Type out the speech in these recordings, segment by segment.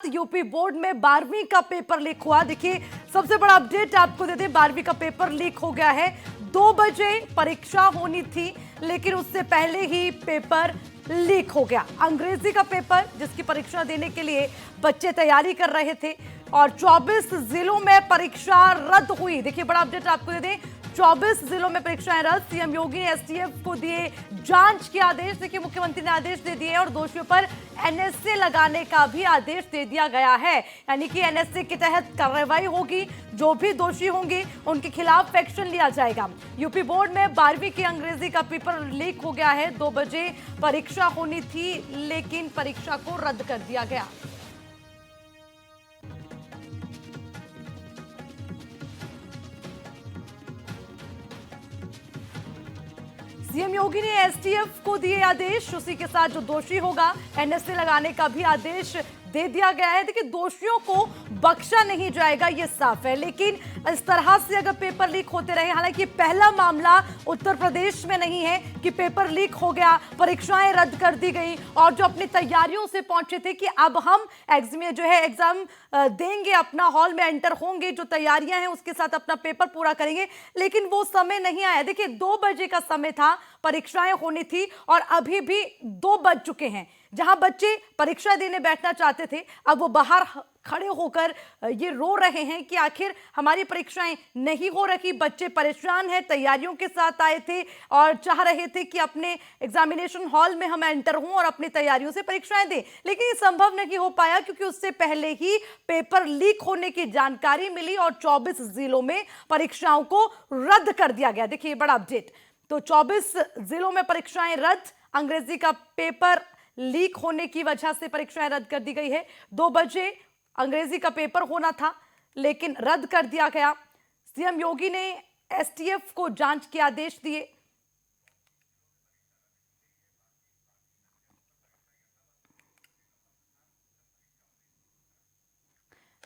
UP board में 12वीं का पेपर लीक हुआ। देखिए सबसे बड़ा अपडेट आपको दे दें, 12वीं का पेपर लीक हो गया है। 2 बजे परीक्षा होनी थी लेकिन उससे पहले ही पेपर लीक हो गया। अंग्रेजी का पेपर जिसकी परीक्षा देने के लिए बच्चे तैयारी कर रहे थे और 24 जिलों में परीक्षा रद्द हुई। देखिए बड़ा अपडेट आपको दे दें, 24 जिलों में परीक्षाएं रद्द। सीएम योगी ने एसटीएफ को दिए जांच के आदेश। देखिए मुख्यमंत्री ने आदेश दे दिए और दोषियों पर एनएसए लगाने का भी आदेश दे दिया गया है। यानी कि एनएसए के तहत कार्रवाई होगी, जो भी दोषी होंगे उनके खिलाफ एक्शन लिया जाएगा। यूपी बोर्ड में 12वीं की अंग्रेजी का पेपर लीक हो गया है। 2 बजे परीक्षा होनी थी लेकिन परीक्षा को रद्द कर दिया गया। सीएम योगी ने एसटीएफ को दिए आदेश, उसी के साथ जो दोषी होगा एनएसए लगाने का भी आदेश दे दिया गया है। देखिए दोषियों को बख्शा नहीं जाएगा ये साफ है, लेकिन इस तरह से अगर पेपर लीक होते रहे, हालांकि पहला मामला उत्तर प्रदेश में नहीं है कि पेपर लीक हो गया, परीक्षाएं रद्द कर दी गई और जो अपनी तैयारियों से पहुंचे थे कि अब हम एग्जाम देंगे, अपना हॉल में एंटर होंगे, जो तैयारियां हैं उसके साथ अपना पेपर पूरा करेंगे, लेकिन वो समय नहीं आया। देखिए 2 बजे का समय था, परीक्षाएं होनी थी और अभी भी 2 बज चुके हैं। जहां बच्चे परीक्षा देने बैठना चाहते थे अब वो बाहर खड़े होकर ये रो रहे हैं कि आखिर हमारी परीक्षाएं नहीं हो रही। बच्चे परेशान हैं, तैयारियों के साथ आए थे और चाह रहे थे कि अपने एग्जामिनेशन हॉल में हम एंटर हों और अपनी तैयारियों से परीक्षाएं दें, लेकिन ये संभव नहीं हो पाया क्योंकि उससे पहले ही पेपर लीक होने की जानकारी मिली और 24 जिलों में परीक्षाओं को रद्द कर दिया गया। देखिए बड़ा अपडेट, तो 24 जिलों में परीक्षाएं रद्द, अंग्रेजी का पेपर लीक होने की वजह से परीक्षाएं रद्द कर दी गई है। 2 बजे अंग्रेजी का पेपर होना था लेकिन रद्द कर दिया गया। सीएम योगी ने एसटीएफ को जांच के आदेश दिए।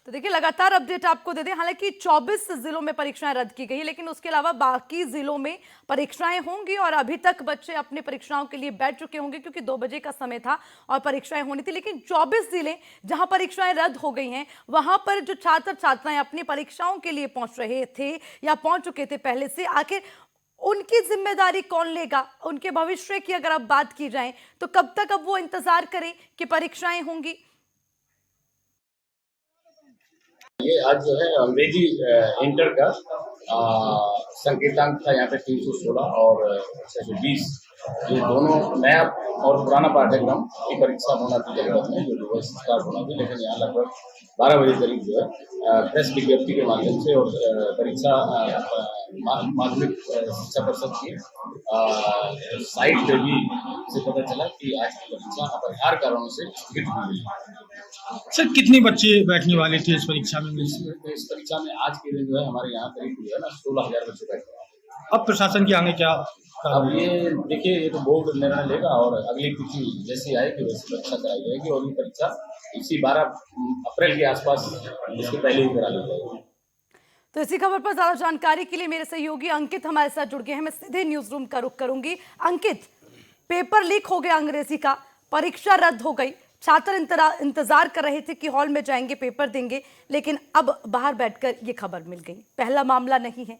तो देखिए लगातार अपडेट आपको दे दें, हालांकि 24 जिलों में परीक्षाएं रद्द की गई लेकिन उसके अलावा बाकी जिलों में परीक्षाएं होंगी और अभी तक बच्चे अपनी परीक्षाओं के लिए बैठ चुके होंगे क्योंकि 2 बजे का समय था और परीक्षाएं होनी थी। लेकिन 24 जिले जहां परीक्षाएं रद्द हो गई हैं वहां पर जो छात्र छात्राएं अपनी परीक्षाओं के लिए पहुंच रहे थे या पहुंच चुके थे पहले से, आखिर उनकी जिम्मेदारी कौन लेगा? उनके भविष्य की अगर अब बात की जाए तो कब तक अब वो इंतजार करें कि परीक्षाएं होंगी? ये आज जो है अंग्रेजी इंटर का संकेतांक था यहाँ पे 316 और 620, ये दोनों नया और पुराना पाठ्यक्रम की परीक्षा होना थी जनपद में, जो दिवस स्टार्ट होना थी, लेकिन यहाँ लगभग 12 बजे करीब जो है प्रेस विज्ञप्ति के माध्यम से और परीक्षा माध्यमिक शिक्षा परिषद की साइट पे भी से पता चला कि आज की परीक्षा अपरिहार्य कारणों से स्थगित की गई है। सर कितने बच्चे बैठने वाले थे इस परीक्षा में? इस परीक्षा में आज के दिन जो है हमारे यहाँ करीब जो है ना 16,000 बच्चे बैठे हैं। अब प्रशासन की आगे क्या? अब ये देखिए, ये तो बोर्ड निर्णय लेगा और अगली तिथि जैसी आएगी वैसी परीक्षा कराई जाएगी और ये परीक्षा इसी 12 अप्रैल के आसपास इसके पहले ही करा ली जाएगी। तो इसी खबर पर ज्यादा जानकारी के लिए मेरे सहयोगी अंकित हमारे साथ जुड़ गए हैं। मैं सीधे न्यूज रूम का रुख करूंगी। अंकित, पेपर लीक हो गया अंग्रेजी का, परीक्षा रद्द हो गई, छात्र इंतजार कर रहे थे कि हॉल में जाएंगे पेपर देंगे, लेकिन अब बाहर बैठकर ये खबर मिल गई। पहला मामला नहीं है,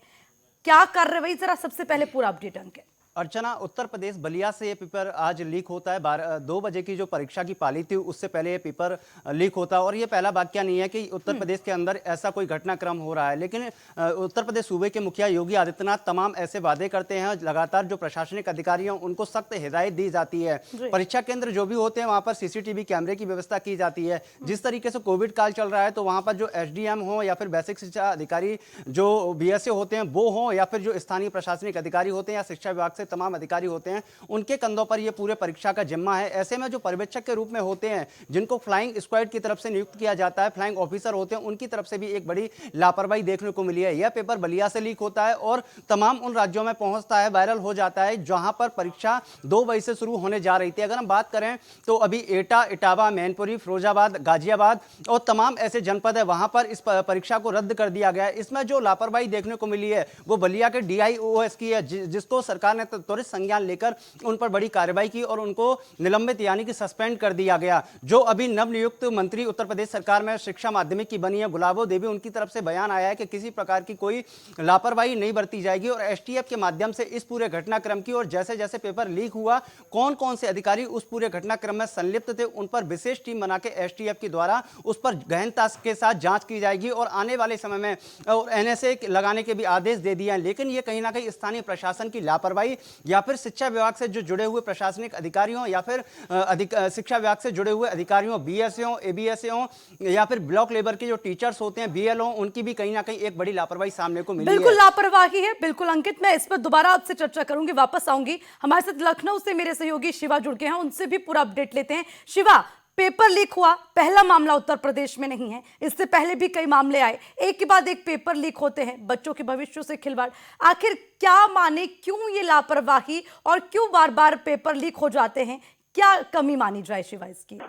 क्या कार्रवाई, जरा सबसे पहले पूरा अपडेट अंकित। अर्चना, उत्तर प्रदेश बलिया से ये पेपर आज लीक होता है। 2 बजे की जो परीक्षा की पाली थी उससे पहले ये पेपर लीक होता है और ये पहला वाकया नहीं है कि उत्तर प्रदेश के अंदर ऐसा कोई घटनाक्रम हो रहा है, लेकिन उत्तर प्रदेश सूबे के मुखिया योगी आदित्यनाथ तमाम ऐसे वादे करते हैं। लगातार जो प्रशासनिक अधिकारी हैं उनको सख्त हिदायत दी जाती है। परीक्षा केंद्र जो भी होते हैं वहाँ पर CCTV कैमरे की व्यवस्था की जाती है। जिस तरीके से कोविड काल चल रहा है तो वहाँ पर जो SDM हो या फिर बेसिक शिक्षा अधिकारी जो BSA होते हैं वो हों या फिर जो स्थानीय प्रशासनिक अधिकारी होते हैं या शिक्षा विभाग तमाम अधिकारी होते हैं, उनके कंधों पर यह पूरे परीक्षा का जिम्मा है। ऐसे में जो पर्यवेक्षक के रूप में होते हैं, जिनको फ्लाइंग स्क्वाड की तरफ से नियुक्त किया जाता है, फ्लाइंग ऑफिसर होते हैं, उनकी तरफ से भी एक बड़ी लापरवाही देखने को मिली है। यह पेपर बलिया से लीक होता है और तमाम उन राज्यों में पहुंचता है, वायरल हो जाता है जहां पर परीक्षा 2 बजे से शुरू होने जा रही थी। अगर हम बात करें तो अभी एटा, इटावा, मैनपुरी, फिरोजाबाद, गाजियाबाद और तमाम ऐसे जनपद है, वहां पर इस परीक्षा को रद्द कर दिया गया है। इसमें जो लापरवाही देखने को मिली है वो बलिया के DIOS की है, जिसको सरकार ने त्वरित संज्ञान लेकर उन पर बड़ी कार्रवाई की और उनको निलंबित यानी कि सस्पेंड कर दिया गया। जो अभी नवनियुक्त मंत्री उत्तर प्रदेश सरकार में शिक्षा माध्यमिक की बनी है गुलाबो देवी, उनकी तरफ से बयान आया है कि किसी प्रकार की कोई लापरवाही नहीं बरती जाएगी और एसटीएफ के माध्यम से इस पूरे घटनाक्रम की और जैसे जैसे पेपर लीक हुआ कौन कौन से अधिकारी उस पूरे घटनाक्रम में संलिप्त थे उन पर विशेष टीम बना के एसटीएफ के द्वारा उस पर गहनता के साथ जांच की जाएगी और आने वाले समय में एनएसए लगाने के भी आदेश दे दिए हैं। लेकिन ये कहीं ना कहीं स्थानीय प्रशासन की लापरवाही या फिर शिक्षा विभाग से जो जुड़े हुए प्रशासनिक अधिकारियों या फिर शिक्षा विभाग से जुड़े हुए अधिकारियों बीएसओ एबीएसओ या फिर ब्लॉक लेवल के जो टीचर्स होते हैं बीएलओ, उनकी भी कहीं ना कहीं एक बड़ी लापरवाही सामने को मिली है। बिल्कुल लापरवाही है, बिल्कुल अंकित। मैं इस पर दोबारा आपसे चर्चा करूंगी, वापस आऊंगी। हमारे साथ लखनऊ से मेरे सहयोगी शिवा जुड़ गए हैं, उनसे भी पूरा अपडेट लेते हैं। शिवा, पेपर लीक हुआ, पहला मामला उत्तर प्रदेश में नहीं है, इससे पहले भी कई मामले आए, एक के बाद एक पेपर लीक होते हैं, बच्चों के भविष्य से खिलवाड़। आखिर क्या माने, क्यों ये लापरवाही और क्यों बार बार पेपर लीक हो जाते हैं? क्या कमी मानी जाए शिवा इसकी?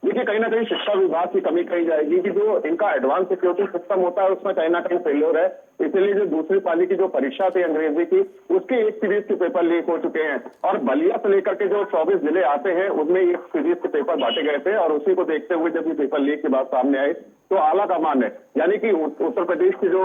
देखिए, कहीं ना कहीं शिक्षा विभाग की कमी कही जाएगी कि जो इनका एडवांस सिक्योरिटी सिस्टम होता है उसमें कहीं ना कहीं फेल्योर है। इसीलिए जो दूसरी पाली की जो परीक्षा थी अंग्रेजी की, उसके एक सीरीज के पेपर लीक हो चुके हैं और बलिया से लेकर के जो 24 जिले आते हैं उनमें एक सीरीज के पेपर बांटे गए थे और उसी को देखते हुए जब ये पेपर लीक की बात सामने आई तो आला कमान है यानी कि उत्तर प्रदेश के जो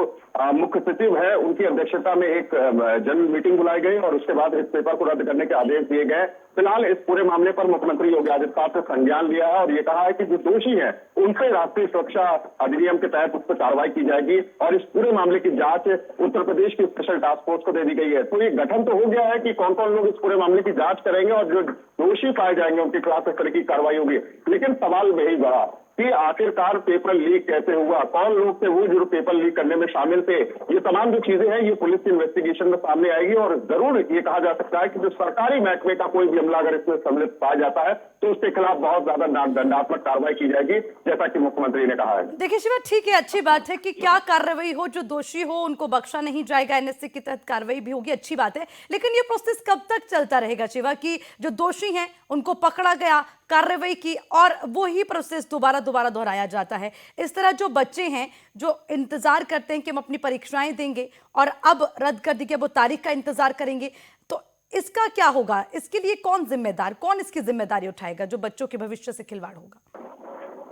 मुख्य सचिव है उनकी अध्यक्षता में एक जनरल मीटिंग बुलाई गई और उसके बाद इस पेपर को रद्द करने के आदेश दिए गए। फिलहाल इस पूरे मामले पर मुख्यमंत्री योगी आदित्यनाथ ने संज्ञान लिया है और ये कहा है कि जो दोषी है उनसे राष्ट्रीय सुरक्षा अधिनियम के तहत उस पर कार्रवाई की जाएगी और इस पूरे मामले की जांच उत्तर प्रदेश की स्पेशल टास्क फोर्स को दे दी गई है। तो ये गठन तो हो गया है कि कौन कौन लोग इस पूरे मामले की जांच करेंगे और जो दोषी पाए जाएंगे उनके खिलाफ इस तरह की कार्रवाई होगी। लेकिन सवाल वही बड़ा कि आखिरकार पेपर लीक कैसे हुआ, कौन लोग थे वो जो पेपर लीक करने में शामिल थे, ये तमाम जो चीजें हैं ये पुलिस की इन्वेस्टिगेशन में सामने आएगी और जरूर ये कहा जा सकता है कि जो सरकारी महकमे का कोई भी अमला अगर इसमें सम्मिलित पाया जाता है तो उसके खिलाफ बहुत ज्यादा दंडात्मक कार्रवाई की जाएगी, जैसा कि मुख्यमंत्री ने कहा है। देखिए शिवा, ठीक है, अच्छी बात है कि क्या कार्रवाई हो, जो दोषी हो उनको बख्शा नहीं जाएगा, एनएसए के तहत कार्रवाई भी होगी, अच्छी बात है। लेकिन ये प्रोसेस कब तक चलता रहेगा शिवा कि जो दोषी हैं उनको पकड़ा गया, कार्रवाई की और वो ही प्रोसेस दोबारा दोहराया जाता है? इस तरह जो बच्चे हैं जो इंतजार करते हैं कि हम अपनी परीक्षाएं देंगे और अब रद्द कर दी गई, वो तारीख का इंतजार करेंगे, तो इसका क्या होगा? इसके लिए कौन जिम्मेदार, कौन इसकी जिम्मेदारी उठाएगा जो बच्चों के भविष्य से खिलवाड़ होगा?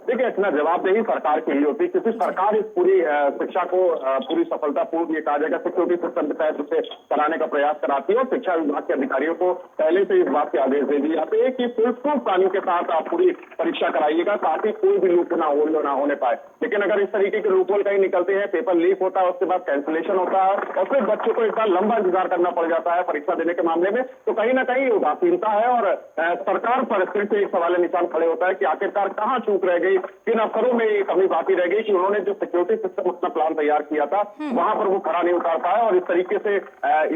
देखिए, इतना जवाबदेही सरकार की ही होती है क्योंकि सरकार इस पूरी शिक्षा को पूरी सफलतापूर्व ये कहा जाएगा सिक्योरिटी सिस्टम के तहत उसे कराने का प्रयास कराती है और शिक्षा विभाग के अधिकारियों को पहले से इस बात के आदेश दे दिए जाते हैं कि फुल कानून के साथ आप पूरी परीक्षा कराइएगा ताकि कोई भी लूप ना होने पाए। लेकिन अगर इस तरीके के लूप होल कहीं निकलते हैं, पेपर लीक होता है, उसके बाद कैंसिलेशन होता है और फिर बच्चों को एक बार लंबा इंतजार करना पड़ जाता है परीक्षा देने के मामले में, तो कहीं ना कहीं उदासीनता है और सरकार पर फिर से एक सवाल निशान खड़े होता है कि आखिरकार कहाँ चूक रह गई, किन अफसरों में ये कमी बाकी रह गई कि उन्होंने जो सिक्योरिटी सिस्टम अपना प्लान तैयार किया था वहां पर वो खड़ा नहीं उतार पाया और इस तरीके से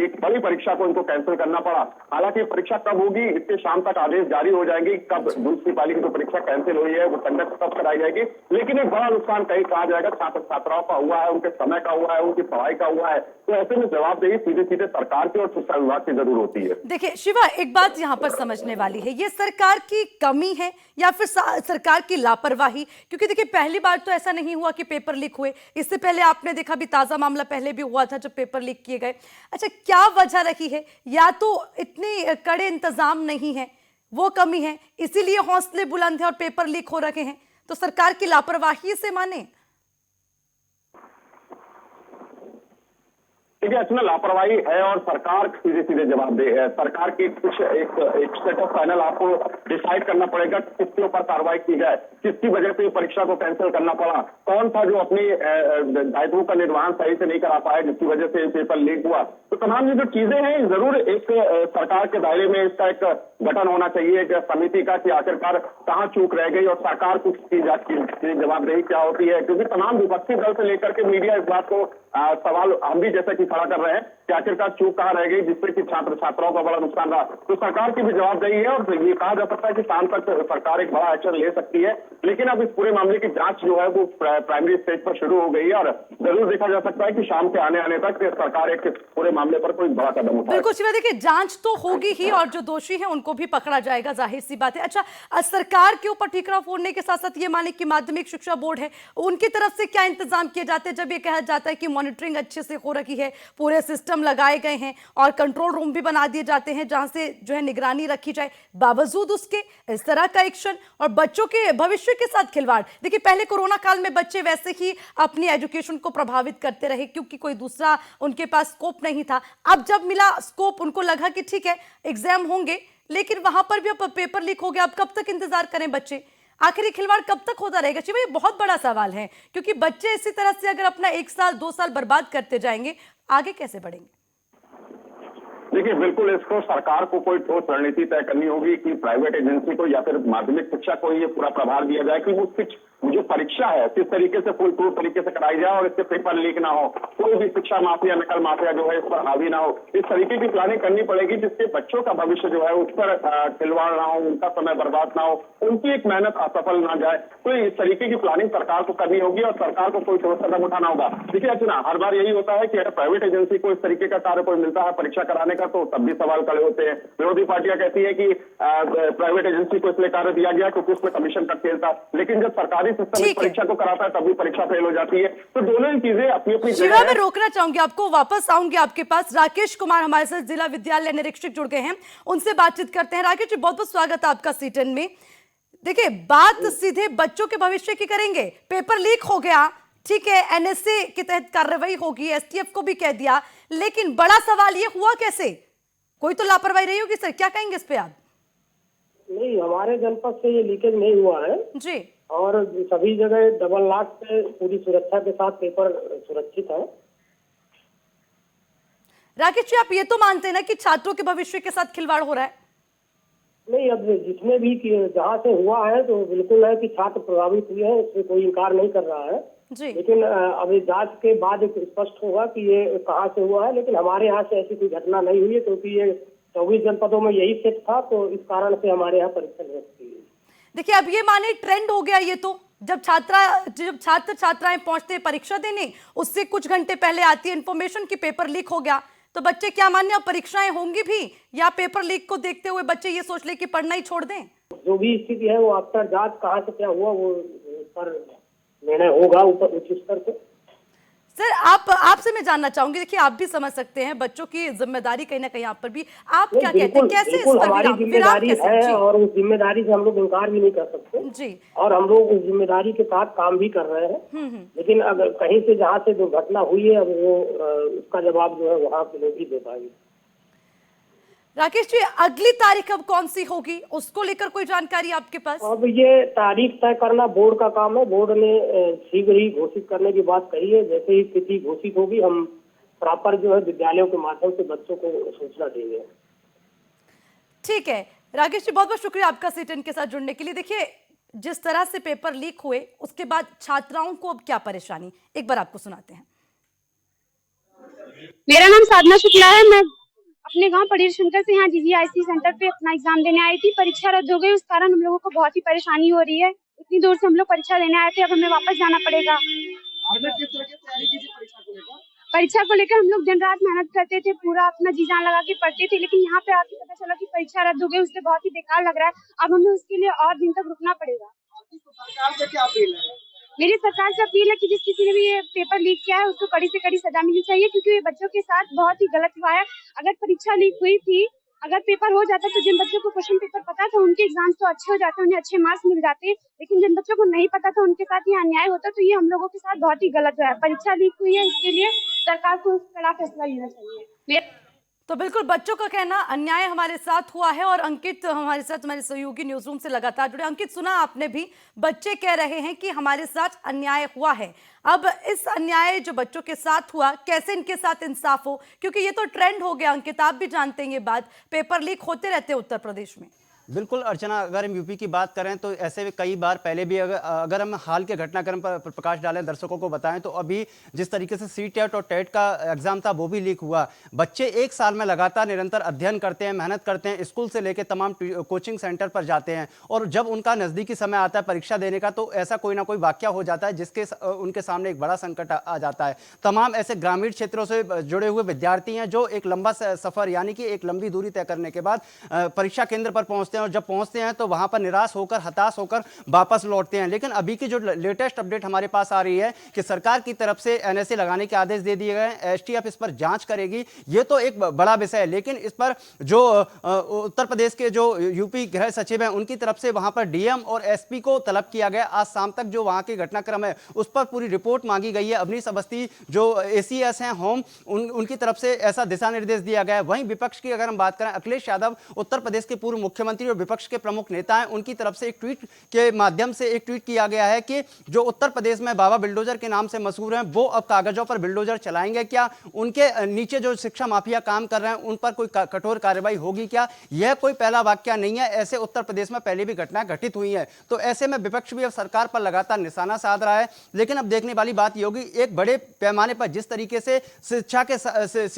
एक बड़ी परीक्षा को इनको कैंसिल करना पड़ा। हालांकि परीक्षा कब होगी इसके शाम तक आदेश जारी हो जाएंगे, कब दूसरी पाली की जो परीक्षा कैंसिल हुई है वो कंडक्ट कब कराई जाएगी। लेकिन एक बड़ा नुकसान कहीं कहा जाएगा छात्र छात्राओं का हुआ है, उनके समय का हुआ है, उनकी पढ़ाई का हुआ है, तो ऐसे में जवाबदेही सीधे सीधे सरकार की और शिक्षा विभाग की जरूर होती है। देखिए शिवा, एक बात यहाँ पर समझने वाली है, ये सरकार की कमी है या फिर सरकार की लापरवाही? क्योंकि देखिए पहली बार तो ऐसा नहीं हुआ कि पेपर लीक हुए, इससे पहले आपने देखा भी ताजा मामला पहले भी हुआ था जब पेपर लीक किए गए। अच्छा, क्या वजह रही है? या तो इतने कड़े इंतजाम नहीं है, वो कमी है, इसीलिए हौसले बुलंद है और पेपर लीक हो रहे हैं, तो सरकार की लापरवाही से माने? देखिए, इसमें लापरवाही है और सरकार सीधे सीधे जवाबदेह है। सरकार की कुछ एक सेट ऑफ पैनल आपको डिसाइड करना पड़ेगा किसके ऊपर कार्रवाई की जाए, किसकी वजह से परीक्षा को कैंसिल करना पड़ा, कौन था जो अपनी दायित्वों का निर्वहन सही से नहीं करा पाया जिसकी वजह से पेपर लीक हुआ। तो तमाम ये जो चीजें हैं जरूर एक सरकार के दायरे में इसका एक गठन होना चाहिए एक समिति का कि आखिरकार कहाँ चूक रह गई और सरकार की जवाबदेही क्या होती है, क्योंकि तमाम विपक्षी दल से लेकर के मीडिया इस बात को सवाल हम भी जैसा कि खड़ा कर रहे हैं कि आखिरकार चूक कहाँ रह गई जिससे कि छात्र छात्राओं का बड़ा नुकसान रहा। तो सरकार की भी जवाबदेही है और ये कहा जा सकता है कि शाम तक सरकार एक बड़ा एक्शन ले सकती है। लेकिन अब इस पूरे मामले की जांच जो है वो प्राइमरी स्टेज पर शुरू हो गई है और जरूर देखा जा सकता है कि शाम के आने तक सरकार एक पूरे मामले पर कोई बड़ा कदम उठाए। बिल्कुल शिवा, देखिए जांच तो होगी ही और जो दोषी है उनको भी पकड़ा जाएगा, जाहिर सी बात है। अच्छा, सरकार के ऊपर ठीकरा फोड़ने के साथ साथ ये माने कि माध्यमिक शिक्षा बोर्ड है, उनकी तरफ से क्या इंतजाम किए जाते हैं जब ये कहा जाता है कि मॉनिटरिंग अच्छे से हो रही है, पूरे सिस्टम सिस्टम लगाए गए हैं और कंट्रोल रूम भी बना दिए जाते हैं जहां से जो है निगरानी रखी जाए, बावजूद उसके इस तरह का एक्शन और बच्चों के भविष्य के साथ खिलवाड़। देखिए, पहले कोरोना काल में बच्चे वैसे ही अपनी एजुकेशन को प्रभावित करते रहे क्योंकि कोई दूसरा उनके पास स्कोप नहीं था। अब जब मिला स्कोप, उनको लगा कि ठीक है एग्जाम होंगे, लेकिन वहां पर भी अब पेपर लीक हो गया। अब कब तक इंतजार करें बच्चे? आखिर ये खिलवाड़ कब तक होता रहेगा? शिवा, ये बहुत बड़ा सवाल है क्योंकि बच्चे इसी तरह से अगर अपना 1 साल 2 साल बर्बाद करते जाएंगे, आगे कैसे बढ़ेंगे? देखिए, बिल्कुल इसको सरकार को कोई ठोस रणनीति तय करनी होगी कि प्राइवेट एजेंसी को या फिर माध्यमिक शिक्षा को ये पूरा प्रभार दिया जाए कि वो जो परीक्षा है किस तरीके से फुल प्रूफ तरीके से कराई जाए और इससे पेपर लीक ना हो, कोई भी शिक्षा माफिया नकल माफिया जो है इस पर हावी ना हो। इस तरीके की प्लानिंग करनी पड़ेगी जिससे बच्चों का भविष्य जो है उस पर खिलवाड़ ना हो, उनका समय बर्बाद ना हो, उनकी एक मेहनत असफल ना जाए। तो इस तरीके की प्लानिंग सरकार को करनी होगी और सरकार को कोई ठोस कदम उठाना होगा। देखिए अर्चना, हर बार यही होता है कि अगर प्राइवेट एजेंसी को इस तरीके का कार्य कोई मिलता है परीक्षा कराने का, तो तब भी सवाल खड़े होते हैं। विरोधी पार्टियां कहती है कि प्राइवेट एजेंसी को इसलिए कार्य दिया गया क्योंकि उसमें कमीशन का खेल था, लेकिन जब सरकारी सिस्टम इस परीक्षा को कराता है तभी परीक्षा फेल हो जाती है। तो दोनों ही चीजें अपनी अपनी शिवा, मैं रोकना चाहूंगी आपको, वापस आऊंगी आपके पास। राकेश कुमार हमारे साथ जिला विद्यालय निरीक्षक जुड़ गए हैं, उनसे बातचीत करते हैं। राकेश जी, बहुत बहुत स्वागत है आपका C10 में। देखिए, बात सीधे बच्चों के भविष्य की करेंगे। पेपर लीक हो गया, ठीक है, NSA के तहत कार्रवाई होगी, STF को भी कह दिया, लेकिन बड़ा सवाल ये हुआ कैसे? कोई तो लापरवाही रही होगी सर, क्या कहेंगे इस पे आप? नहीं, हमारे जनपद से ये लीकेज नहीं हुआ है जी, और सभी जगह डबल लॉक से पूरी सुरक्षा के साथ पेपर सुरक्षित है। राकेश जी, आप ये तो मानते हैं ना कि छात्रों के भविष्य के साथ खिलवाड़ हो रहा है? नहीं, अब जिसमें भी जहाँ से हुआ है तो बिल्कुल है कि छात्र प्रभावित हुए हैं, इससे कोई इनकार नहीं कर रहा है जी, लेकिन अभी जांच के बाद एक स्पष्ट होगा कि ये कहाँ से हुआ है। लेकिन हमारे यहाँ से ऐसी कोई घटना नहीं हुई है क्योंकि ये 24 जनपदों में यही सेट था, तो इस कारण से हमारे यहाँ परीक्षा निरस्त हुई। देखिए, अब ये माने ट्रेंड हो गया ये तो, जब छात्र छात्राएं पहुंचते हैं परीक्षा देने, उससे कुछ घंटे पहले आती है इन्फॉर्मेशन कि पेपर लीक हो गया, तो बच्चे क्या माने अब परीक्षाएं होंगी भी, या पेपर लीक को देखते हुए बच्चे ये सोच ले कि पढ़ना ही छोड़ दें? जो भी स्थिति है वो आफ्टर जांच कहाँ से क्या हुआ वो पर निर्णय होगा ऊपर उच्च स्तर पे। सर, आपसे मैं जानना चाहूंगी, देखिए आप भी समझ सकते हैं बच्चों की जिम्मेदारी कहीं ना कहीं आप पर भी, आप क्या कहते हैं, कैसे इस पर हमारी जिम्मेदारी है और उस जिम्मेदारी से हम लोग इनकार भी नहीं कर सकते जी, और हम लोग उस जिम्मेदारी के साथ काम भी कर रहे हैं। लेकिन अगर कहीं से जहाँ से दुर्घटना हुई है, अब वो उसका जवाब जो है वहाँ के लोग ही दे पाएंगे। राकेश जी, अगली तारीख अब कौन सी होगी, उसको लेकर कोई जानकारी आपके पास? अब ये तारीख तय करना बोर्ड का काम है। बोर्ड ने शीघ्र ही घोषित करने की बात कही है। जैसे ही तिथि घोषित होगी हम प्रॉपर जो है विद्यालयों के माध्यम से बच्चों को सूचना देंगे। ठीक है राकेश जी, बहुत बहुत शुक्रिया आपका C10 के साथ जुड़ने के लिए। देखिए, जिस तरह से पेपर लीक हुए उसके बाद छात्राओं को अब क्या परेशानी, एक बार आपको सुनाते हैं। मेरा नाम साधना शुक्ला है। मैं अपने गांव पड़ीर शंकर से यहाँ GGIC सेंटर पे अपना एग्जाम देने आई थी। परीक्षा रद्द हो गई, उस कारण हम लोगों को बहुत ही परेशानी हो रही है। इतनी दूर से हम लोग परीक्षा देने आए थे, अब हमें वापस जाना पड़ेगा। परीक्षा को लेकर हम लोग दिन रात मेहनत करते थे, पूरा अपना जी जान लगा के पढ़ते थे, लेकिन यहाँ पे आके पता चला कि परीक्षा रद्द हो गई, उससे बहुत ही बेकार लग रहा है। अब हमें उसके लिए और दिन तक रुकना पड़ेगा। मेरी सरकार से अपील है कि जिस किसी ने भी ये पेपर लीक किया है उसको कड़ी से कड़ी सजा मिलनी चाहिए, क्योंकि ये बच्चों के साथ बहुत ही गलत हुआ है। अगर परीक्षा लीक हुई थी, अगर पेपर हो जाता तो जिन बच्चों को क्वेश्चन पेपर पता था उनके एग्जाम्स तो अच्छे हो जाते, उन्हें अच्छे मार्क्स मिल जाते, लेकिन जिन बच्चों को नहीं पता था उनके साथ ये अन्याय होता, तो ये हम लोगों के साथ बहुत ही गलत हुआ है। परीक्षा लीक हुई है, इसके लिए सरकार को कड़ा फैसला लेना चाहिए। तो बिल्कुल बच्चों का कहना अन्याय हमारे साथ हुआ है, और अंकित हमारे साथ हमारे सहयोगी न्यूज रूम से लगातार जुड़े। अंकित, सुना आपने भी, बच्चे कह रहे हैं कि हमारे साथ अन्याय हुआ है। अब इस अन्याय जो बच्चों के साथ हुआ, कैसे इनके साथ इंसाफ हो, क्योंकि ये तो ट्रेंड हो गया। अंकित, आप भी जानते हैं ये बात, पेपर लीक होते रहते हैं उत्तर प्रदेश में। बिल्कुल अर्चना, अगर हम यूपी की बात करें तो ऐसे कई बार पहले भी अगर हम हाल के घटनाक्रम पर प्रकाश डालें, दर्शकों को बताएं, तो अभी जिस तरीके से CTET और टेट का एग्जाम था वो भी लीक हुआ। बच्चे एक साल में लगातार निरंतर अध्ययन करते हैं, मेहनत करते हैं, स्कूल से लेकर तमाम कोचिंग सेंटर पर जाते हैं, और जब उनका नज़दीकी समय आता है परीक्षा देने का तो ऐसा कोई ना कोई वाकया हो जाता है जिसके उनके सामने एक बड़ा संकट आ जाता है। तमाम ऐसे ग्रामीण क्षेत्रों से जुड़े हुए विद्यार्थी हैं जो एक लंबा सफ़र यानी कि एक लंबी दूरी तय करने के बाद परीक्षा केंद्र पर पहुँचते हैं हैं और जब पहुंचते हैं तो वहां पर निराश होकर, हताश होकर वापस लौटते हैं। लेकिन अभी की जो लेटेस्ट अपडेट हमारे पास आ रही है कि सरकार की तरफ से एनएसए लगाने के आदेश दे दिए गए हैं, एसटीएफ इस पर जांच करेगी। ये तो एक बड़ा विषय है, लेकिन इस पर जो उत्तर प्रदेश के जो यूपी गृह सचिव हैं उनकी तरफ से वहां पर डीएम और एसपी को तलब किया गया। आज शाम तक जो वहां के घटनाक्रम है उस पर पूरी रिपोर्ट मांगी गई है। अवनीश अवस्थी जो एसीएस हैं होम, उनकी तरफ से ऐसा दिशा निर्देश दिया गया है। वहीं विपक्ष की अगर हम बात करें, अखिलेश यादव उत्तर प्रदेश के पूर्व मुख्यमंत्री और विपक्ष के प्रमुख नेता हैं, उनकी तरफ से एक ट्वीट के माध्यम से एक ट्वीट किया गया है कि जो उत्तर प्रदेश में बाबा बिल्डोजर के नाम से मशहूर हैं वो अब कागजों पर बिल्डोजर चलाएंगे क्या? उनके नीचे जो शिक्षा माफिया काम कर रहे हैं उन पर कोई कठोर कार्रवाई होगी क्या? यह कोई पहला वाकया नहीं है, ऐसे उत्तर प्रदेश में पहले भी घटनाएं घटित हुई हैं। तो ऐसे में विपक्ष भी अब सरकार पर लगातार निशाना साध रहा है। लेकिन अब देखने वाली बात ये होगी, एक बड़े पैमाने पर जिस तरीके से शिक्षा के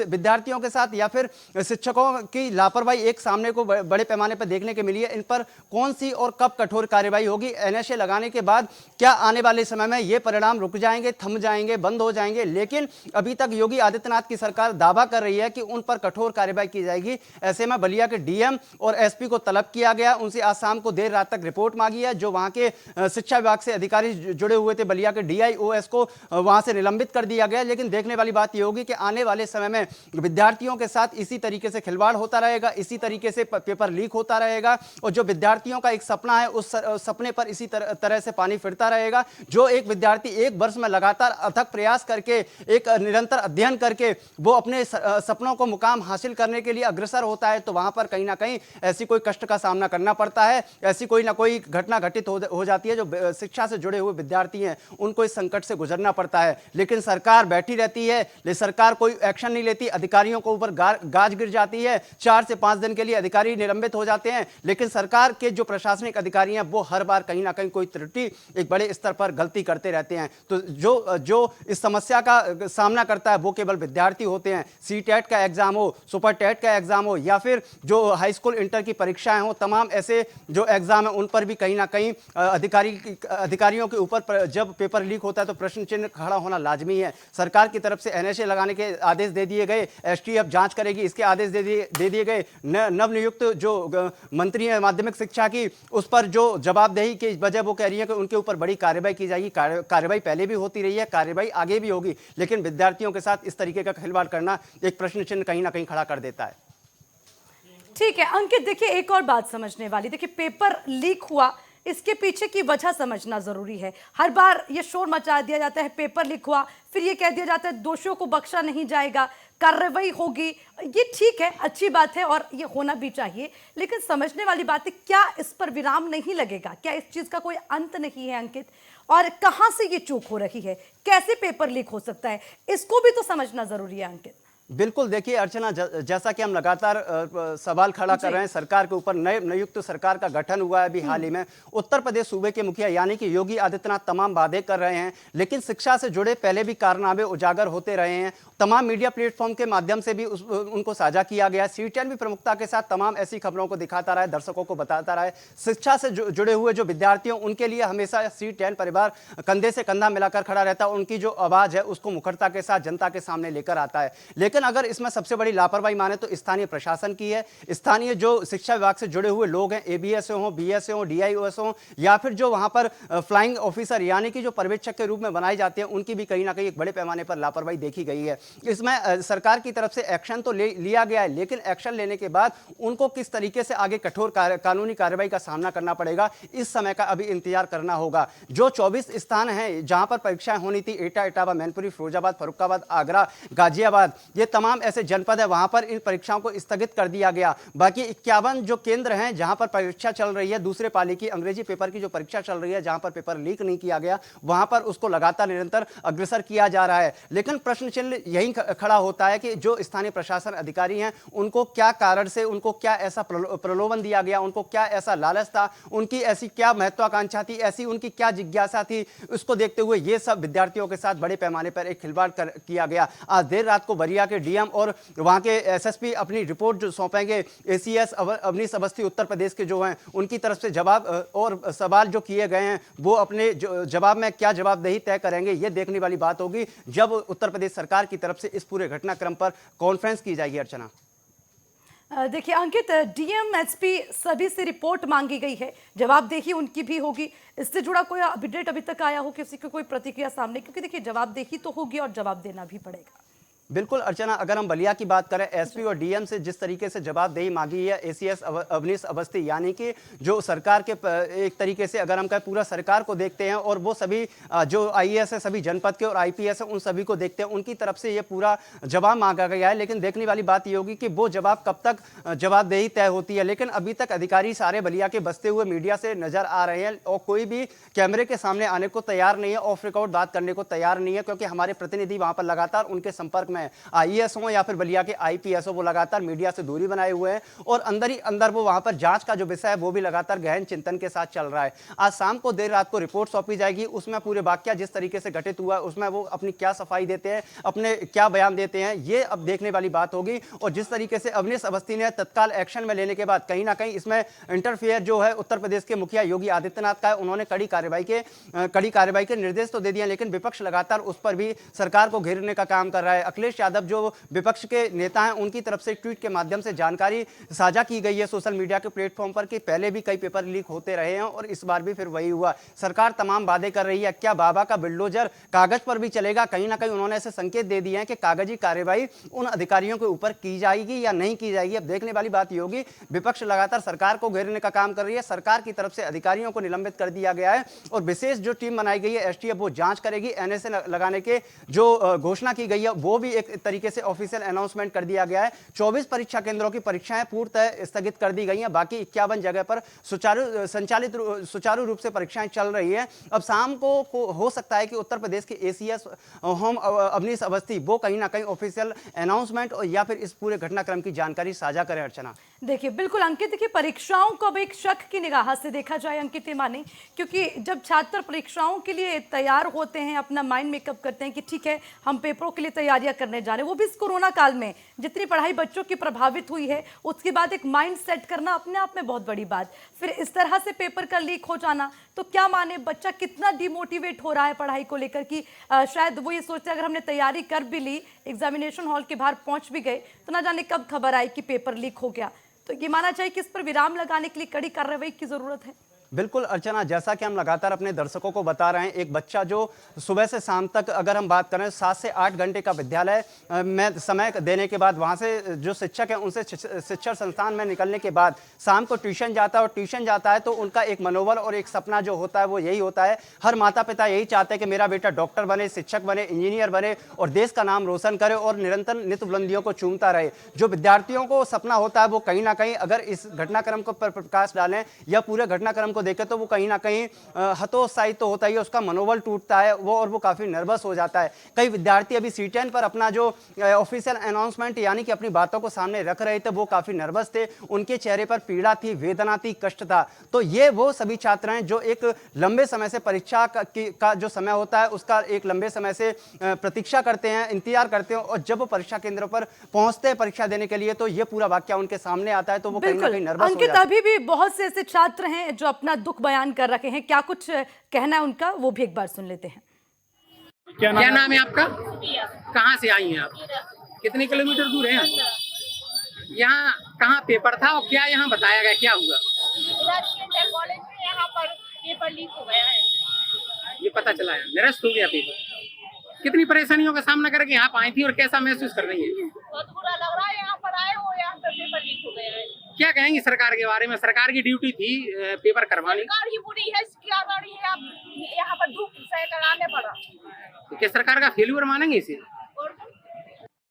विद्यार्थियों के साथ या फिर शिक्षकों की लापरवाही एक सामने को बड़े पैमाने पर देखने के मिली है, इन पर कौन सी और कब कठोर कार्रवाई होगी? एनएसए लगाने के बाद क्या आने वाले समय में ये परिणाम रुक जाएंगे, थम जाएंगे, बंद हो जाएंगे? लेकिन अभी तक योगी आदित्यनाथ की सरकार दावा कर रही है कि उन पर कठोर कार्रवाई की जाएगी। ऐसे में बलिया के डीएम और एसपी को तलब किया गया, उनसे आज शाम को देर रात तक रिपोर्ट मांगी है। जो वहां के शिक्षा विभाग से अधिकारी जुड़े हुए थे, बलिया के डीआईओएस को वहां से निलंबित कर दिया गया। लेकिन देखने वाली बात यह होगी कि आने वाले समय में विद्यार्थियों के साथ इसी तरीके से खिलवाड़ होता रहेगा, इसी तरीके से पेपर लीक होता रहेगा और जो विद्यार्थियों का एक सपना है उस सपने पर इसी तरह से पानी फिरता रहेगा। जो एक विद्यार्थी एक वर्ष में लगातार अथक प्रयास करके, एक निरंतर अध्ययन करके वो अपने सपनों को मुकाम हासिल करने के लिए अग्रसर होता है, तो वहां पर कहीं ना कहीं ऐसी कोई कष्ट का सामना करना पड़ता है, ऐसी कोई ना कोई घटना घटित हो जाती है। जो शिक्षा से जुड़े हुए विद्यार्थी हैं उनको इस संकट से गुजरना पड़ता है। लेकिन सरकार बैठी रहती है, लेकिन सरकार कोई एक्शन नहीं लेती। अधिकारियों को ऊपर गाज गिर जाती है, 4 से 5 दिन के लिए अधिकारी निलंबित हो जाते हैं। लेकिन सरकार के जो प्रशासनिक अधिकारी हैं वो हर बार कहीं ना कहीं कोई त्रुटि, एक बड़े स्तर पर गलती करते रहते हैं। तो जो इस समस्या का सामना करता है वो केवल विद्यार्थी होते हैं। सीटेट का एग्जाम हो, सुपर टेट का एग्जाम हो या फिर जो हाई स्कूल इंटर की परीक्षाएं हो, तमाम ऐसे जो एग्जाम है उन पर भी कहीं ना कहीं अधिकारियों के ऊपर जब पेपर लीक होता है तो प्रश्न चिन्ह खड़ा होना लाजमी है। सरकार की तरफ से एनएसए लगाने के आदेश दे दिए गए, एसटीएफ जांच करेगी, इसके आदेश दे दिए गए। नवनियुक्त जो मंत्री हैं माध्यमिक शिक्षा की, उस पर जो जवाबदेही की वजह वो कह रही है कि उनके ऊपर बड़ी कार्रवाई की जाएगी। कार्रवाई पहले भी होती रही है, कार्रवाई आगे भी होगी, लेकिन विद्यार्थियों के साथ इस तरीके का खिलवाड़ करना एक प्रश्न चिन्ह कहीं ना कहीं खड़ा कर देता है। ठीक है अंकित, देखिए एक और बात समझने वाली, देखिए पेपर लीक हुआ, इसके पीछे की वजह समझना जरूरी है। हर बार ये शोर मचा दिया जाता है, पेपर लीक हुआ, फिर ये कह दिया जाता है दोषियों को बख्शा नहीं जाएगा, कार्रवाई होगी। ये ठीक है, अच्छी बात है और ये होना भी चाहिए, लेकिन समझने वाली बात है क्या इस पर विराम नहीं लगेगा? क्या इस चीज का कोई अंत नहीं है अंकित? और कहां से ये चूक हो रही है, कैसे पेपर लीक हो सकता है, इसको भी तो समझना जरूरी है अंकित। बिल्कुल, देखिए अर्चना, जैसा कि हम लगातार सवाल खड़ा कर रहे हैं सरकार के ऊपर, नए नियुक्त सरकार का गठन हुआ है अभी हाल ही में। उत्तर प्रदेश सूबे के मुखिया यानी कि योगी आदित्यनाथ तमाम वादे कर रहे हैं, लेकिन शिक्षा से जुड़े पहले भी कारनामे उजागर होते रहे हैं। तमाम मीडिया प्लेटफॉर्म के माध्यम से भी उनको साझा किया गया। सीटेट भी प्रमुखता के साथ तमाम ऐसी खबरों को दिखाता रहा है, दर्शकों को बताता रहा है। शिक्षा से जुड़े हुए जो विद्यार्थी हैं उनके लिए हमेशा सीटेट परिवार कंधे से कंधा मिलाकर खड़ा रहता है, उनकी जो आवाज है उसको मुखरता के साथ जनता के सामने लेकर आता है। लेकिन अगर इसमें सबसे बड़ी लापरवाही माने तो स्थानीय प्रशासन की है। स्थानीय जो शिक्षा विभाग से जुड़े हुए लोग हैं, एबीएसए हो, बीएसए हो, डीआईओएस हो या फिर जो वहां पर फ्लाइंग ऑफिसर यानी कि जो पर्यवेक्षक के रूप में बनाए जाते हैं, उनकी भी कहीं ना कहीं एक बड़े पैमाने पर लापरवाही देखी गई है। इसमें सरकार की तरफ से एक्शन तो लिया गया है, लेकिन एक्शन लेने के बाद उनको किस तरीके से आगे कठोर कानूनी कार्रवाई का सामना करना पड़ेगा, इस समय का अभी इंतजार करना होगा। जो 24 स्थान हैं जहां पर परीक्षाएं होनी थी, एटा, इटावा, मैनपुरी, फिरोजाबाद, फर्रुखाबाद, आगरा, गाजियाबाद, ये तमाम ऐसे जनपद है, वहां पर इन परीक्षाओं को स्थगित कर दिया गया। बाकी 51 जो केंद्र हैं जहां पर परीक्षा चल रही है, दूसरे पाली की अंग्रेजी पेपर की जो परीक्षा चल रही है, जहां पर पेपर लीक नहीं किया गया, वहां पर उसको लगातार निरंतर अग्रसर किया जा रहा है। लेकिन प्रश्न चिन्ह यही खड़ा होता है कि जो स्थानीय प्रशासन अधिकारी हैं उनको क्या कारण से, उनको क्या ऐसा प्रलोभन दिया गया, उनको क्या ऐसा लालच था, उनकी ऐसी क्या महत्वाकांक्षा थी, ऐसी उनकी क्या जिज्ञासा थी, उसको देखते हुए ये सब विद्यार्थियों के साथ बड़े पैमाने पर एक खिलवाड़ किया गया। आज देर रात को बलिया के डीएम और वहां के एसएसपी अपनी रिपोर्ट जो सौंपेंगे, एसीएस अवनीश अवस्थी उत्तर प्रदेश के जो हैं उनकी तरफ से जवाब और सवाल जो किए गए हैं वो अपने जवाब में क्या जवाबदेही तय करेंगे, ये देखने वाली बात होगी जब उत्तर प्रदेश सरकार की तरफ से इस पूरे घटनाक्रम पर कॉन्फ्रेंस की जाएगी। अर्चना, देखिए अंकित, डीएम एसपी सभी से रिपोर्ट मांगी गई है, जवाबदेही उनकी भी होगी। इससे जुड़ा कोई अपडेट अभी तक आया हो, किसी की कोई प्रतिक्रिया सामने? क्योंकि देखिए जवाबदेही तो होगी और जवाब देना भी पड़ेगा। बिल्कुल अर्चना, अगर हम बलिया की बात करें, एसपी और डीएम से जिस तरीके से जवाबदेही मांगी है एसीएस अवनीश अवस्थी, यानी कि जो सरकार के एक तरीके से अगर हम कहें पूरा सरकार को देखते हैं और वो सभी जो आईएएस है, सभी जनपद के और आईपीएस है, उन सभी को देखते हैं, उनकी तरफ से ये पूरा जवाब मांगा गया है। लेकिन देखने वाली बात ये होगी कि वो जवाब कब तक जवाबदेही तय होती है। लेकिन अभी तक अधिकारी सारे बलिया के बसते हुए मीडिया से नजर आ रहे हैं और कोई भी कैमरे के सामने आने को तैयार नहीं है, ऑफ रिकॉर्ड बात करने को तैयार नहीं है, क्योंकि हमारे प्रतिनिधि वहां पर लगातार उनके संपर्क में आईएएस हो या फिर बलिया के आईपीएस हो, वो लगातार मीडिया से दूरी बनाए हुए हैं और अंदर ही अंदर वो वहां पर जांच का जो विषय है वो भी लगातार गहन चिंतन के साथ चल रहा है। आज शाम को देर रात को रिपोर्ट सौंपी जाएगी, उसमें पूरे वाकया जिस तरीके से घटित हुआ है उसमें वो अपनी क्या सफाई देते हैं, अपने क्या बयान देते हैं, ये अब देखने वाली बात होगी। और जिस तरीके से अवनीश अवस्थी ने तत्काल एक्शन में लेने के बाद कहीं ना कहीं इसमें इंटरफेयर जो है उत्तर प्रदेश के मुखिया योगी आदित्यनाथ का है, उन्होंने कड़ी कार्रवाई के निर्देश तो दे दिए, लेकिन विपक्ष लगातार उस पर भी सरकार को घेरने का काम कर रहा है। अखिलेश यादव जो विपक्ष के नेता हैं, उनकी तरफ से ट्वीट के माध्यम से जानकारी साझा की गई है सोशल मीडिया के प्लेटफॉर्म पर कि पहले भी कई पेपर लीक होते रहे हैं और इस बार भी फिर वही हुआ। सरकार तमाम वादे कर रही है, क्या बाबा का बिल्डोजर कागज पर भी चलेगा? कहीं ना कहीं उन्होंने ऐसे संकेत दे दिए हैं कि कागजी कार्रवाई उन अधिकारियों के ऊपर की जाएगी या नहीं की जाएगी। अब देखने वाली बात ये होगी। विपक्ष लगातार सरकार को घेरने का काम कर रही है, सरकार की तरफ से अधिकारियों को निलंबित कर दिया गया है और विशेष जो टीम बनाई गई है एसटीएफ वो जांच करेगी। एनएसए लगाने के जो घोषणा की गई है वो भी एक तरीके से ऑफिशियल अनाउंसमेंट कर दिया गया है। 24 परीक्षा केंद्रों की परीक्षाएं पूर्णतः स्थगित कर दी गई हैं, बाकी 51 जगह पर सुचारू रूप से परीक्षाएं चल रही है। अब शाम को हो सकता है कि उत्तर प्रदेश के एसीएस होम अवनीश अवस्थी वो कहीं ना कहीं ऑफिशियल अनाउंसमेंट या फिर इस पूरे घटनाक्रम की जानकारी साझा करें। अर्चना, देखिए बिल्कुल अंकित, देखिए परीक्षाओं को अब एक शक की निगाह से देखा जाए अंकित, ये माने, क्योंकि जब छात्र परीक्षाओं के लिए तैयार होते हैं, अपना माइंड मेकअप करते हैं कि ठीक है हम पेपरों के लिए तैयारियां करने जा रहे हैं, वो भी इस कोरोना काल में जितनी पढ़ाई बच्चों की प्रभावित हुई है, उसके बाद एक माइंड सेट करना अपने आप में बहुत बड़ी बात। फिर इस तरह से पेपर का लीक हो जाना, तो क्या माने बच्चा कितना डिमोटिवेट हो रहा है पढ़ाई को लेकर कि शायद वो ये सोचते हैं अगर हमने तैयारी कर भी ली, एग्जामिनेशन हॉल के बाहर पहुंच भी गए, तो ना जाने कब खबर आई कि पेपर लीक हो गया। तो ये माना चाहिए कि इस पर विराम लगाने के लिए कड़ी कार्रवाई की जरूरत है। बिल्कुल अर्चना, जैसा कि हम लगातार अपने दर्शकों को बता रहे हैं, एक बच्चा जो सुबह से शाम तक अगर हम बात करें 7 से 8 घंटे का विद्यालय में समय देने के बाद वहां से जो शिक्षक हैं उनसे शिक्षण संस्थान में निकलने के बाद शाम को ट्यूशन जाता है और ट्यूशन जाता है तो उनका एक मनोबल और एक सपना जो होता है वो यही होता है। हर माता पिता यही चाहते हैं कि मेरा बेटा डॉक्टर बने, शिक्षक बने, इंजीनियर बने और देश का नाम रोशन करे और निरंतर नित्य बुलंदियों को चूमता रहे। जो विद्यार्थियों को सपना होता है वो कहीं ना कहीं अगर इस घटनाक्रम को पर प्रकाश डालें या पूरे घटनाक्रम को देखें तो वो कहीं ना कहीं हतोत्साहित तो होता ही है, उसका मनोबल टूटता है वो और वो काफ़ी नर्वस हो जाता है। कई विद्यार्थी अभी C10 पर अपना जो ऑफिशियल अनाउंसमेंट यानी कि अपनी बातों को सामने रख रहे थे वो काफ़ी नर्वस थे, उनके चेहरे पर पीड़ा थी, वेदना थी, कष्ट था। तो ये वो सभी छात्र हैं जो एक लंबे समय से परीक्षा का जो समय होता है उसका एक लंबे समय से प्रतीक्षा करते हैं, इंतजार करते हैं और जब वो परीक्षा केंद्रों पर पहुंचते हैं परीक्षा देने के लिए तो ये पूरा वाक्य उनके सामने आता है तो वो कहीं ना कहीं नर्वस हो जाते हैं। अंकित, अभी भी बहुत से ऐसे छात्र हैं जो अपना दुख बयान कर रखे हैं, क्या कुछ कहना है उनका वो भी एक बार सुन लेते हैं। क्या नाम है आपका? कहाँ से आई हैं आप? कितने किलोमीटर दूर हैं? यहाँ कहाँ पेपर था और क्या यहाँ बताया गया, क्या हुआ? कॉलेज में यहाँ पर पेपर लीक हो गया है, ये पता चला है, निरस्त हो गया पेपर। कितनी परेशानियों का सामना करके यहाँ आई थी और कैसा महसूस कर रही है? बहुत बुरा लग रहा है, यहाँ पर आए हो, यहाँ पर पेपर लीक हो गया है। क्या कहेंगी सरकार के बारे में? सरकार की ड्यूटी थी पेपर करवानी। सरकार ही बुरी है, क्या गाड़ी है, आप यहाँ पर धूप से लगाने पड़ा। तो क्या सरकार का फेल्यूर मानेंगे इसे?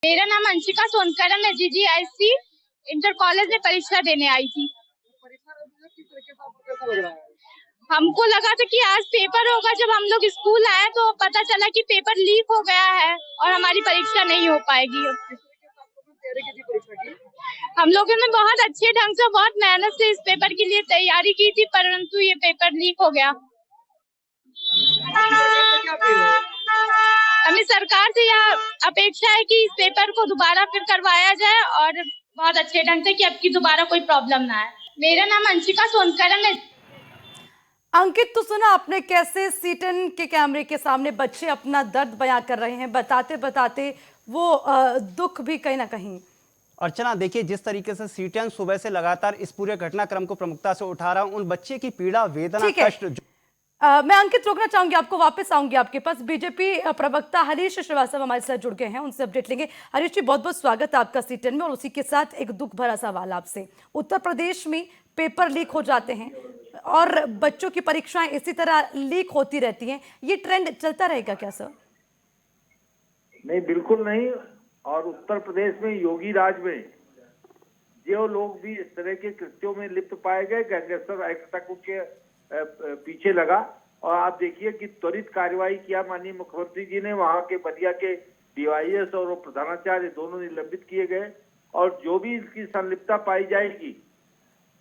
मेरा नाम अंशिका सोनकर है, मैं GGIC इंटर कॉलेज में परीक्षा देने आई थी। हमको लगा था कि आज पेपर होगा, जब हम लोग स्कूल आए तो पता चला कि पेपर लीक हो गया है और हमारी परीक्षा नहीं हो पाएगी। हम लोगों ने बहुत अच्छे ढंग से बहुत मेहनत से इस पेपर के लिए तैयारी की थी, परंतु ये पेपर लीक हो गया। हमें सरकार से यह अपेक्षा है कि इस पेपर को दोबारा फिर करवाया जाए और बहुत अच्छे ढंग से कि अब की दोबारा कोई प्रॉब्लम ना आए। मेरा नाम अंशिका सोनकर है। मैं अंकित, तो सुना आपने कैसे C10 के कैमरे के सामने बच्चे अपना दर्द बयां कर रहे हैं, बताते बताते वो दुख भी कहीं ना कहीं। अर्चना, देखिए जिस तरीके से सीटीएन सुबह से लगातार इस पूरे घटनाक्रम को प्रमुखता से उठा रहा है, उन बच्चे की पीड़ा, वेदना, ठीक है। कष्ट मैं अंकित रोकना चाहूंगी आपको, वापस आऊंगी आपके पास। बीजेपी प्रवक्ता हरीश श्रीवास्तव हमारे साथ जुड़ गए हैं, उनसे अपडेट लेंगे। हरीश जी, बहुत बहुत स्वागत है आपका सीटीएन में। और उसी के साथ एक दुख भरा सवाल आपसे। उत्तर प्रदेश में पेपर लीक हो जाते हैं और बच्चों की परीक्षाएं इसी तरह लीक होती रहती हैं, ये ट्रेंड चलता रहेगा क्या सर? नहीं, बिल्कुल नहीं। और उत्तर प्रदेश में योगी राज में जो लोग भी इस तरह के कृत्यों में लिप्त पाए गए, गैंगस्टर एक्ट तक उनके पीछे लगा। और आप देखिए कि त्वरित कार्रवाई किया माननीय मुख्यमंत्री जी ने। वहां के बलिया के डीवाईएस और प्रधानाचार्य दोनों निलंबित किए गए। और जो भी इसकी संलिप्तता पाई जाएगी,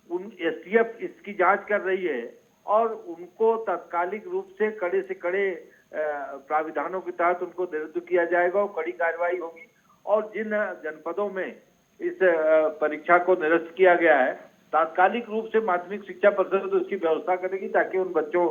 उन एसटीएफ इसकी जांच कर रही है और उनको तात्कालिक रूप से कड़े से कड़े प्राविधानों के तहत उनको निरुद्ध किया जाएगा और कड़ी कार्रवाई होगी। और जिन जनपदों में इस परीक्षा को निरस्त किया गया है, तात्कालिक रूप से माध्यमिक शिक्षा परिषद उसकी व्यवस्था करेगी ताकि उन बच्चों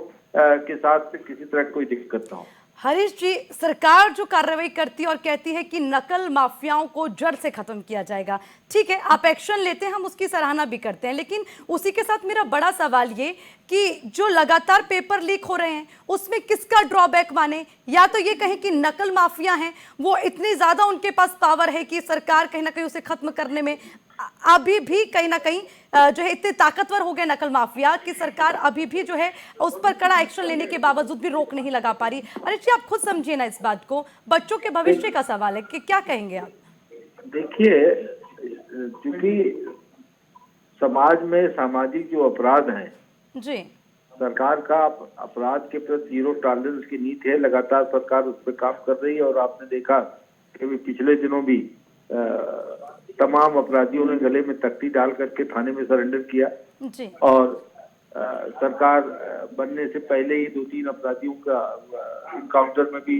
के साथ किसी तरह कोई दिक्कत ना हो। हरीश जी, सरकार जो कार्रवाई करती है और कहती है कि नकल माफियाओं को जड़ से खत्म किया जाएगा, ठीक है, आप एक्शन लेते हैं, हम उसकी सराहना भी करते हैं, लेकिन उसी के साथ मेरा बड़ा सवाल ये कि जो लगातार पेपर लीक हो रहे हैं उसमें किसका ड्रॉबैक माने? या तो ये कहें कि नकल माफिया हैं, वो इतनी ज्यादा उनके पास पावर है कि सरकार कहीं ना कहीं उसे खत्म करने में अभी भी कहीं ना कहीं जो है इतने ताकतवर हो गए नकल माफिया कि सरकार अभी भी जो है उस पर कड़ा एक्शन लेने के बावजूद भी रोक नहीं लगा पा रही। अरे जी, आप खुद समझिए ना इस बात को, बच्चों के भविष्य का सवाल है कि क्या कहेंगे आप? देखिए, क्योंकि समाज में सामाजिक जो अपराध हैं जी, सरकार का अपराध के प्रति जीरो टॉलरेंस की नीति है। लगातार सरकार उस पर काम कर रही है। और आपने देखा कि पिछले दिनों भी तमाम अपराधियों ने गले में तख्ती डाल करके थाने में सरेंडर किया जी। और सरकार बनने से पहले ही 2-3 अपराधियों का इनकाउंटर में भी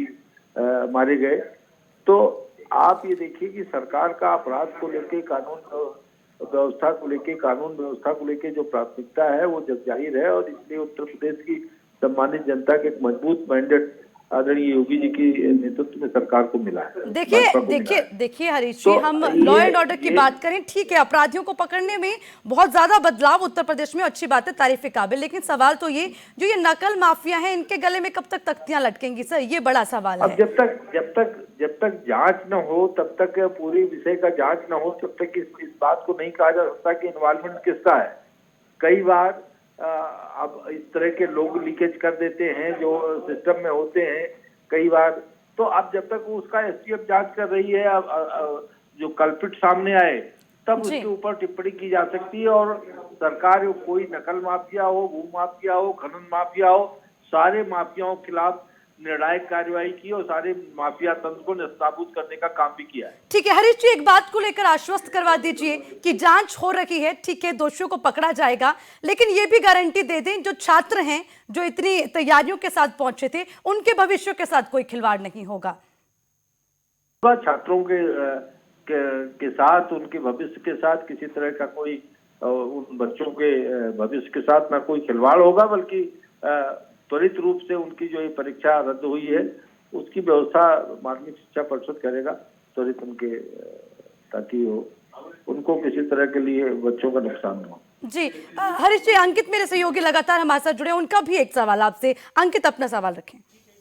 मारे गए। तो आप ये देखिए कि सरकार का अपराध को लेके, कानून व्यवस्था को लेके, कानून व्यवस्था को लेके जो प्राथमिकता है वो जग जाहिर है। और इसलिए उत्तर प्रदेश की सम्मानित जनता के एक मजबूत मैंडेट आदरणीय योगी जी की नेतृत्व में सरकार को मिला है। देखिए हरीश जी, हम लॉ एंड ऑर्डर की बात करें, ठीक है, अपराधियों को पकड़ने में बहुत ज्यादा बदलाव उत्तर प्रदेश में, अच्छी बात है, तारीफ के काबिल, लेकिन सवाल तो ये जो ये नकल माफिया है, इनके गले में कब तक तख्तियां लटकेंगी सर? ये बड़ा सवाल है। जब तक जांच न हो, तब तक पूरी विषय का जांच न हो, तब तक इस बात को नहीं कहा जा सकता कि इन्वॉल्वमेंट किसका है। कई बार अब इस तरह के लोग लीकेज कर देते हैं जो सिस्टम में होते हैं कई बार। तो अब जब तक उसका एसटीएफ जांच कर रही है, जो कल्पिट सामने आए तब उसके ऊपर टिप्पणी की जा सकती है। और सरकार कोई नकल माफिया हो, भू माफिया हो, खनन माफिया हो, सारे माफियाओं के खिलाफ निर्णायक कार्रवाई की और सारे माफिया तंत्र को नाबूद करने का काम भी किया है। ठीक है हरीश जी, एक बात को लेकर आश्वस्त करवा दीजिए कि जांच हो रही है, ठीक है, दोषियों को पकड़ा जाएगा, लेकिन ये भी गारंटी दे दें जो छात्र हैं, जो इतनी तैयारियों के साथ पहुंचे थे, उनके भविष्य के साथ कोई खिलवाड़ नहीं होगा। छात्रों के साथ, उनके भविष्य के साथ किसी तरह का कोई, उन बच्चों के भविष्य के साथ ना कोई खिलवाड़ होगा, बल्कि त्वरित रूप से उनकी जो ये परीक्षा रद्द हुई है उसकी व्यवस्था माध्यमिक शिक्षा परिषद करेगा त्वरित उनके, ताकि उनको किसी तरह के लिए बच्चों का नुकसान न हो। जी हरीश जी, अंकित मेरे सहयोगी लगातार हमारे साथ जुड़े, उनका भी एक सवाल आपसे। अंकित, अपना सवाल रखें।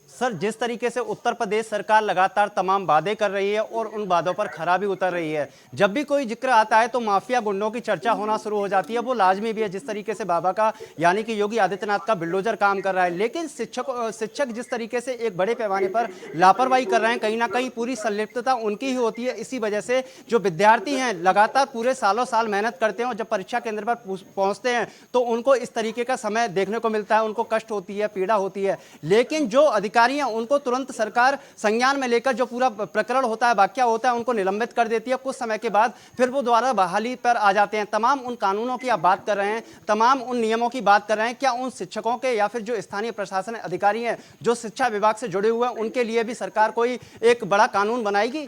सर, जिस तरीके से उत्तर प्रदेश सरकार लगातार तमाम वादे कर रही है और उन वादों पर खरा भी उतर रही है, जब भी कोई जिक्र आता है तो माफिया गुंडों की चर्चा होना शुरू हो जाती है। वो लाजमी भी है, जिस तरीके से बाबा का यानी कि योगी आदित्यनाथ का बिल्डोजर काम कर रहा है। लेकिन शिक्षक जिस तरीके से एक बड़े पैमाने पर लापरवाही कर रहे हैं, कहीं ना कहीं पूरी संलिप्तता उनकी ही होती है। इसी वजह से जो विद्यार्थी हैं लगातार पूरे सालों साल मेहनत करते हैं और जब परीक्षा केंद्र पर पहुंचते हैं तो उनको इस तरीके का समय देखने को मिलता है, उनको कष्ट होती है, पीड़ा होती है। लेकिन जो अधिकारी उनको तुरंत सरकार संज्ञान में लेकर जो पूरा प्रकरण होता है, वाकया होता है, उनको निलंबित कर देती है। कुछ समय के बाद फिर वो दोबारा बहाली पर आ जाते हैं। तमाम उन कानूनों की आप बात कर रहे हैं, तमाम उन नियमों की बात कर रहे हैं, क्या उन शिक्षकों के या फिर जो स्थानीय प्रशासन अधिकारी हैं जो शिक्षा विभाग से जुड़े हुए हैं, उनके लिए भी सरकार कोई एक बड़ा कानून बनाएगी?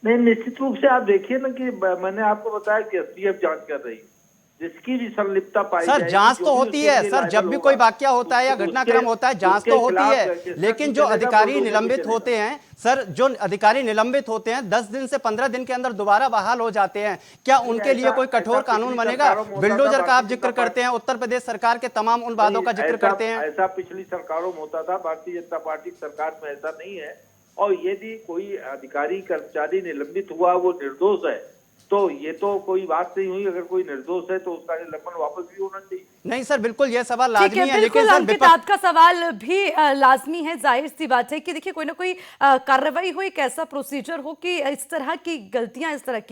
नहीं, निश्चित रूप से आप देखिए ना कि मैंने आपको बताया कि एसटीएफ जांच कर रही है। जिसकी भी संलिप्तता पाई सर जाएगी, जांच जो तो भी होती उसके है लिए सर, जब liable भी कोई होगा, वाकया होता है या उसके- घटनाक्रम होता है जांच उसके तो होती खिलाफ है, केस लेकिन भी जो चलेगा, अधिकारी फोटो भी निलंबित चलेगा। होते हैं सर, जो अधिकारी निलंबित होते हैं 10 दिन से 15 दिन के अंदर दोबारा बहाल हो जाते हैं, क्या उनके लिए कोई कठोर कानून बनेगा? बिल्डोजर का आप जिक्र करते हैं, उत्तर प्रदेश सरकार के तमाम उन वादों का जिक्र करते हैं। ऐसा पिछली सरकारों में होता था, भारतीय जनता पार्टी की सरकार में ऐसा नहीं है। और यदि कोई अधिकारी कर्मचारी निलंबित हुआ, वो निर्दोष है, तो ये तो कोई बात नहीं हुई। अगर कोई निर्दोष है तो उसका निलंबन वापस भी होना चाहिए। नहीं सर, बिल्कुल यह सवाल ठीक लाजमी है, है, लेकिन बिल्कुल सर अंकित आपका सवाल भी लाजमी है। जाहिर सी बात है कि देखिए कोई ना कोई कार्रवाई हो, एक ऐसा प्रोसीजर हो कि इस तरह की गलतियां इस तरह की